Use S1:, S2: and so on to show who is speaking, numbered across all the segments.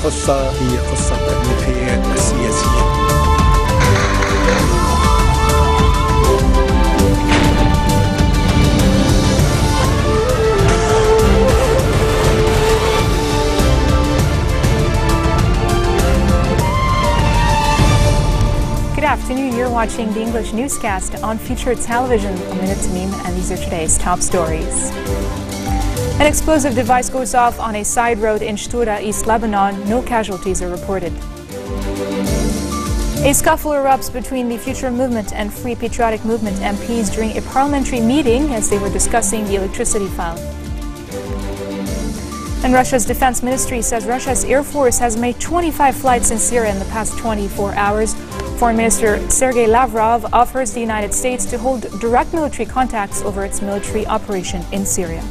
S1: القصة هي قصة النهايات السياسية.
S2: Good afternoon. You're watching the English newscast on Future Television. I'm Minute Tamim, and these are today's top stories. An explosive device goes off on a side road in Shtura, East Lebanon. No casualties are reported. A scuffle erupts between the Future Movement and Free Patriotic Movement MPs during a parliamentary meeting as they were discussing the electricity file. And Russia's defense ministry says Russia's Air Force has made 25 flights in Syria in the past 24 hours. Foreign Minister Sergei Lavrov offers the United States to hold direct military contacts over its military operation in Syria.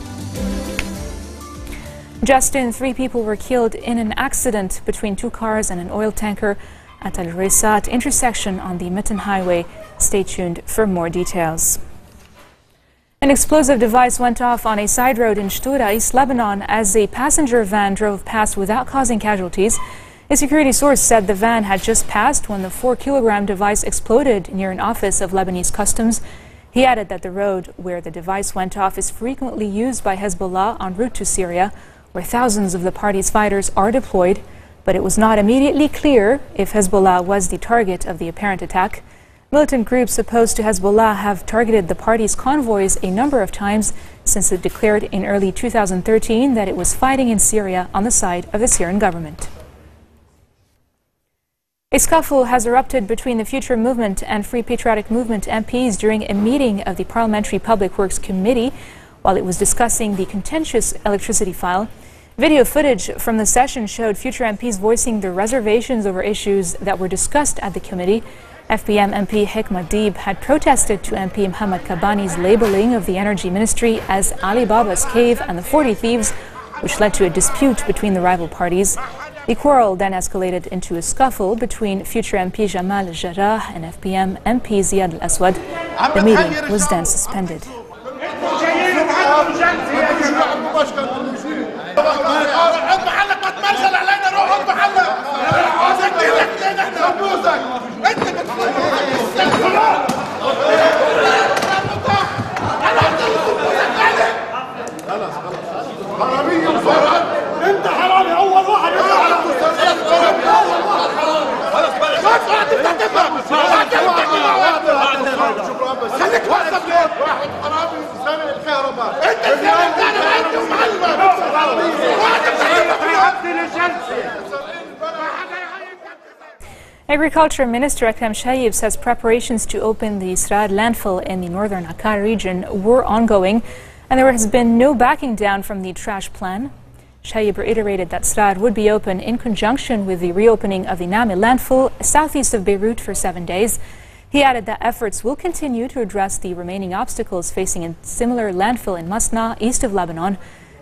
S2: Justin, 3 people were killed in an accident between 2 cars and an oil tanker at Al Risat intersection on the Mitten Highway. Stay tuned for more details. An explosive device went off on a side road in Shtura, East Lebanon, as a passenger van drove past without causing casualties. A security source said the van had just passed when the 4-kilogram device exploded near an office of Lebanese customs. He added that the road where the device went off is frequently used by Hezbollah en route to Syria, where thousands of the party's fighters are deployed, but it was not immediately clear if Hezbollah was the target of the apparent attack. Militant groups opposed to Hezbollah have targeted the party's convoys a number of times since it declared in early 2013 that it was fighting in Syria on the side of the Syrian government. A scuffle has erupted between the Future Movement and Free Patriotic Movement MPs during a meeting of the Parliamentary Public Works Committee while it was discussing the contentious electricity file. Video footage from the session showed Future MPs voicing their reservations over issues that were discussed at the committee. FPM MP Hikmat Deeb had protested to MP Mohammed Kabani's labeling of the Energy Ministry as Ali Baba's Cave and the 40 Thieves, which led to a dispute between the rival parties. The quarrel then escalated into a scuffle between Future MP Jamal Jarrah and FPM MP Ziad Al-Aswad. The meeting was then suspended. Agriculture Minister Akram Shayib says preparations to open the Srad landfill in the northern Akkar region were ongoing and there has been no backing down from the trash plan. Shayib reiterated that Srad would be open in conjunction with the reopening of the Nami landfill southeast of Beirut for 7 days. He added that efforts will continue to address the remaining obstacles facing a similar landfill in Masna, east of Lebanon.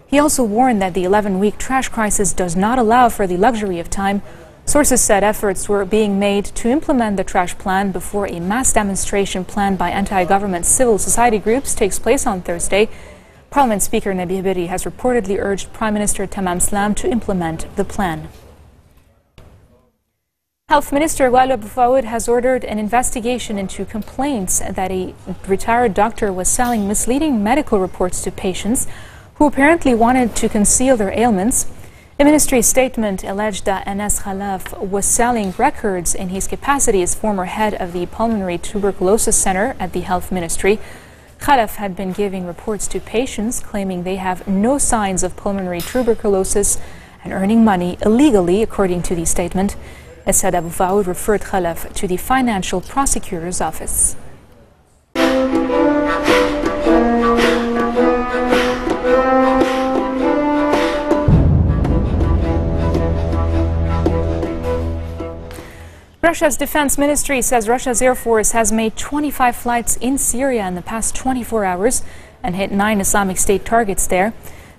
S2: He also warned that the 11-week trash crisis does not allow for the luxury of time. Sources said efforts were being made to implement the trash plan before a mass demonstration planned by anti-government civil society groups takes place on Thursday. Parliament Speaker Nabi Berri has reportedly urged Prime Minister Tamam Slam to implement the plan. Health Minister Wael Abu Fawad has ordered an investigation into complaints that a retired doctor was selling misleading medical reports to patients who apparently wanted to conceal their ailments. A ministry statement alleged that Anas Khalaf was selling records in his capacity as former head of the Pulmonary Tuberculosis Center at the Health Ministry. Khalaf had been giving reports to patients claiming they have no signs of pulmonary tuberculosis and earning money illegally, according to the statement. Asad Abu Fawad referred Khalaf to the Financial Prosecutor's Office. Russia's defense ministry says Russia's Air Force has made 25 flights in Syria in the past 24 hours and hit 9 Islamic State targets there.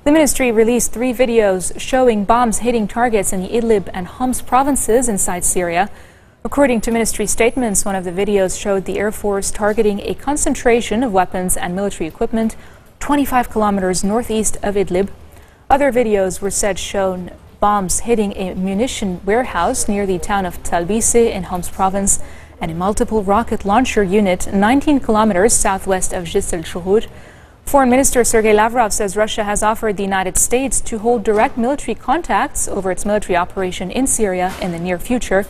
S2: The ministry released 3 videos showing bombs hitting targets in the Idlib and Homs provinces inside Syria. According to ministry statements, one of the videos showed the Air Force targeting a concentration of weapons and military equipment 25 kilometers northeast of Idlib. Other videos were said shown bombs hitting a munition warehouse near the town of Talbise in Homs province and a multiple rocket launcher unit 19 kilometers southwest of Jisr al-Shuhud. Foreign Minister Sergei Lavrov says Russia has offered the United States to hold direct military contacts over its military operation in Syria in the near future.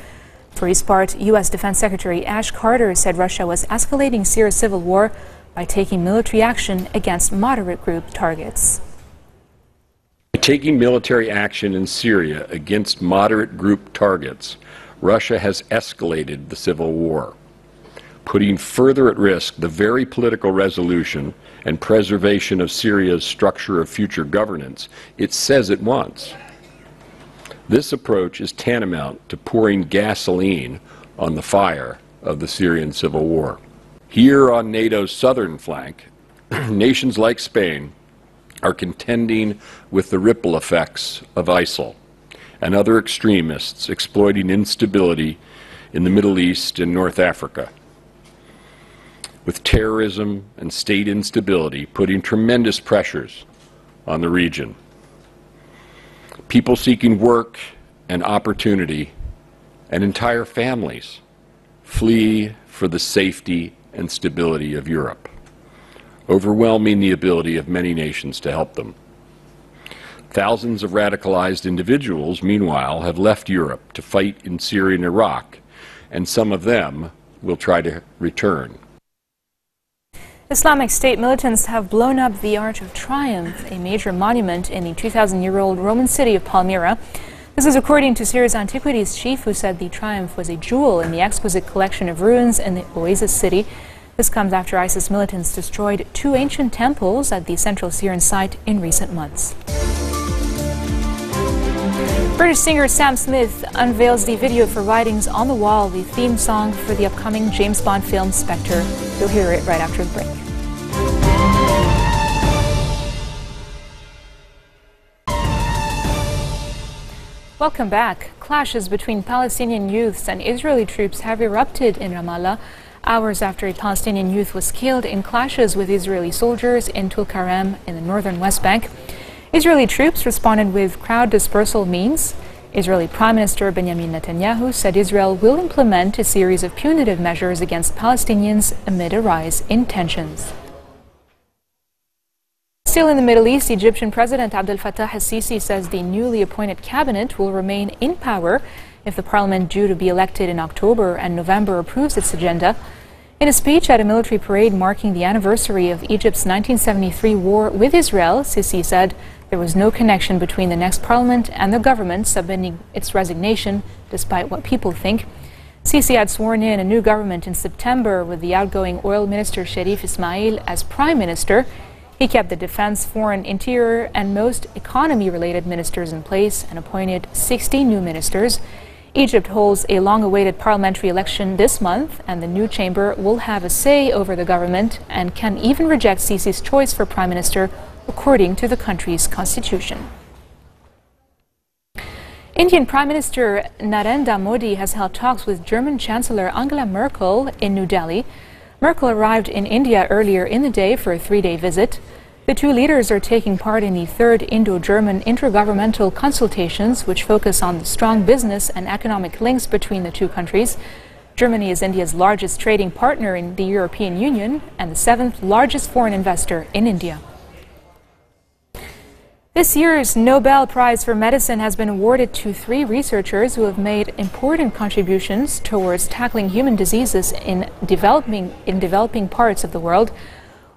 S2: For his part, U.S. Defense Secretary Ash Carter said Russia was escalating Syria's civil war by taking military action against moderate group targets.
S3: By taking military action in Syria against moderate group targets, Russia has escalated the civil war, putting further at risk the very political resolution and preservation of Syria's structure of future governance it says it wants. This approach is tantamount to pouring gasoline on the fire of the Syrian civil war. Here on NATO's southern flank, nations like Spain are contending with the ripple effects of ISIL and other extremists exploiting instability in the Middle East and North Africa, with terrorism and state instability putting tremendous pressures on the region. People seeking work and opportunity and entire families flee for the safety and stability of Europe, overwhelming the ability of many nations to help them. Thousands of radicalized individuals, meanwhile, have left Europe to fight in Syria and Iraq, and some of them will try to return.
S2: Islamic State militants have blown up the Arch of Triumph, a major monument in the 2,000-year-old Roman city of Palmyra. This is according to Syria's antiquities chief, who said the triumph was a jewel in the exquisite collection of ruins in the oasis city. This comes after ISIS militants destroyed 2 ancient temples at the central Syrian site in recent months. British singer Sam Smith unveils the video for Writings on the Wall, the theme song for the upcoming James Bond film Spectre. You'll hear it right after the break. Welcome back. Clashes between Palestinian youths and Israeli troops have erupted in Ramallah hours after a Palestinian youth was killed in clashes with Israeli soldiers in Tulkarem in the northern West Bank. Israeli troops responded with crowd dispersal means. Israeli Prime Minister Benjamin Netanyahu said Israel will implement a series of punitive measures against Palestinians amid a rise in tensions. Still in the Middle East, Egyptian President Abdel Fattah al-Sisi says the newly appointed cabinet will remain in power if the parliament due to be elected in October and November approves its agenda. In a speech at a military parade marking the anniversary of Egypt's 1973 war with Israel, Sisi said there was no connection between the next parliament and the government submitting its resignation, despite what people think. Sisi had sworn in a new government in September with the outgoing oil minister Sharif Ismail as prime minister. He kept the defense, foreign, interior, and most economy-related ministers in place and appointed 60 new ministers. Egypt holds a long-awaited parliamentary election this month, and the new chamber will have a say over the government and can even reject Sisi's choice for prime minister, according to the country's constitution. Indian Prime Minister Narendra Modi has held talks with German Chancellor Angela Merkel in New Delhi. Merkel arrived in India earlier in the day for a 3-day visit. The two leaders are taking part in the 3rd Indo-German intergovernmental consultations, which focus on the strong business and economic links between the two countries. Germany is India's largest trading partner in the European Union and the 7th largest foreign investor in India. This year's Nobel Prize for Medicine has been awarded to 3 researchers who have made important contributions towards tackling human diseases in developing parts of the world.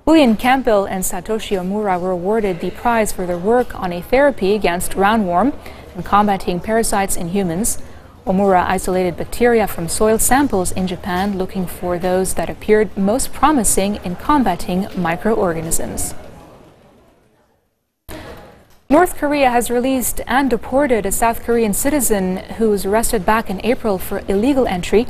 S2: William Campbell and Satoshi Omura were awarded the prize for their work on a therapy against roundworm and combating parasites in humans. Omura isolated bacteria from soil samples in Japan, looking for those that appeared most promising in combating microorganisms. North Korea has released and deported a South Korean citizen who was arrested back in April for illegal entry.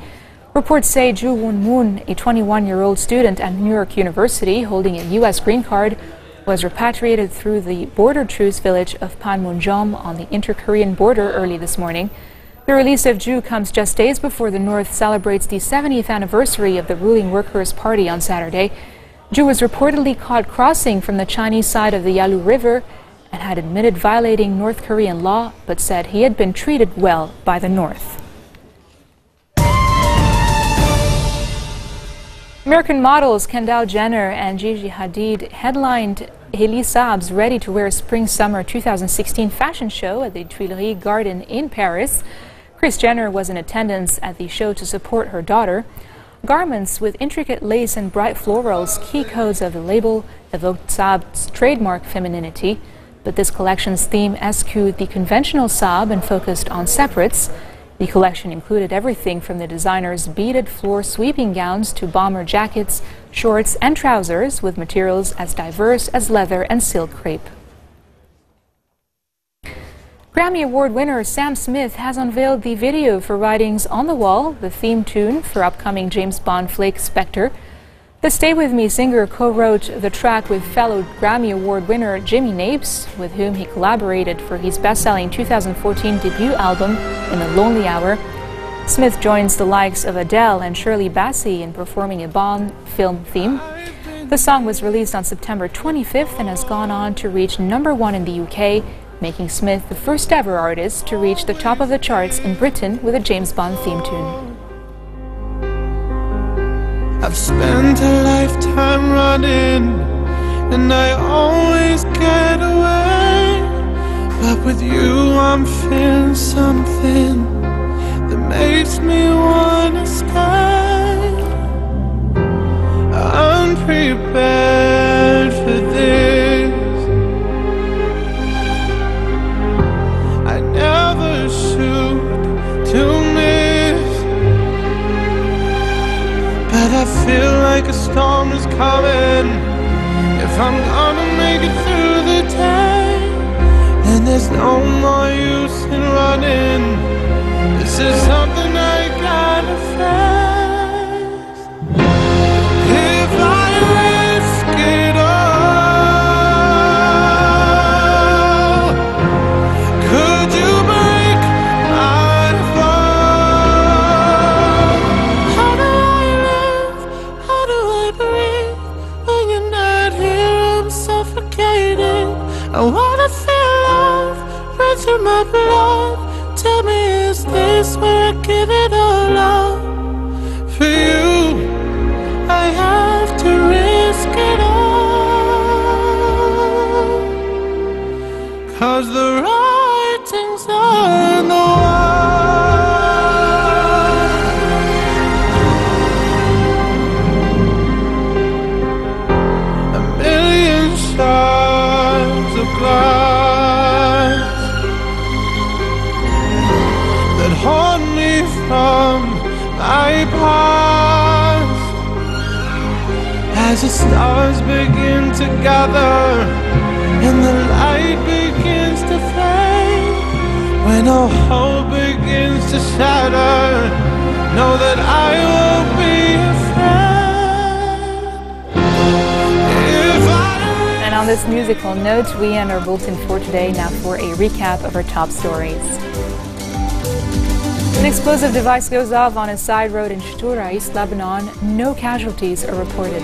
S2: Reports say Ju Won-moon, a 21-year-old student at New York University holding a U.S. green card, was repatriated through the border truce village of Panmunjom on the inter-Korean border early this morning. The release of Ju comes just days before the North celebrates the 70th anniversary of the ruling Workers' Party on Saturday. Ju was reportedly caught crossing from the Chinese side of the Yalu River and had admitted violating North Korean law, but said he had been treated well by the North. American models Kendall Jenner and Gigi Hadid headlined Elie Saab's ready-to-wear spring-summer 2016 fashion show at the Tuileries Garden in Paris. Kris Jenner was in attendance at the show to support her daughter. Garments with intricate lace and bright florals, key codes of the label, evoked Saab's trademark femininity. But this collection's theme eschewed the conventional Saab and focused on separates. The collection included everything from the designer's beaded floor sweeping gowns to bomber jackets, shorts and trousers with materials as diverse as leather and silk crepe. Grammy Award winner Sam Smith has unveiled the video for Writings on the Wall, the theme tune for upcoming James Bond flick Spectre. The Stay With Me singer co-wrote the track with fellow Grammy Award winner Jimmy Napes, with whom he collaborated for his best-selling 2014 debut album, In the Lonely Hour. Smith joins the likes of Adele and Shirley Bassey in performing a Bond film theme. The song was released on September 25th and has gone on to reach #1 in the UK, making Smith the first ever artist to reach the top of the charts in Britain with a James Bond theme tune.
S1: I've spent a lifetime running, and I always get away. But with you I'm feeling something that makes me wanna stay. I'm prepared for this. I never shoot to miss, but I feel like a storm is coming. If I'm gonna make it through the day, then there's no more use in running. This is something I gotta face. If I risk it all, could you break my fall? How do I live? How do I breathe? When you're not here, I'm suffocating. I wanna feel love run through my blood. Tell me, is this where I give it all up? For you, I have to risk it all. 'Cause the writing's on the wall. A million shards of glass that haunt me from my past. As the stars begin to gather and the light begins to fade, when all hope begins to shatter, know that I won't be afraid.
S2: And on this musical note, we end our bulletin for today. Now for a recap of our top stories. An explosive device goes off on a side road in Shtura, East Lebanon. No casualties are reported.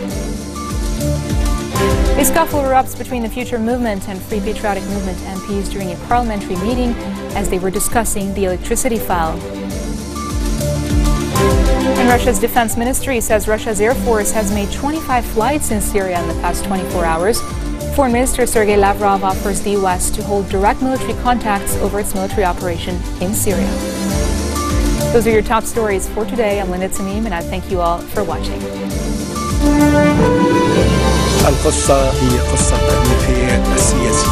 S2: A scuffle erupts between the Future Movement and Free Patriotic Movement MPs during a parliamentary meeting as they were discussing the electricity file. And Russia's defense ministry says Russia's Air Force has made 25 flights in Syria in the past 24 hours. Foreign Minister Sergei Lavrov offers the U.S. to hold direct military contacts over its military operation in Syria. Those are your top stories for today. I'm Linda Tamim, and I thank you all for watching.
S1: القصة هي قصة تأليفين السياسيين.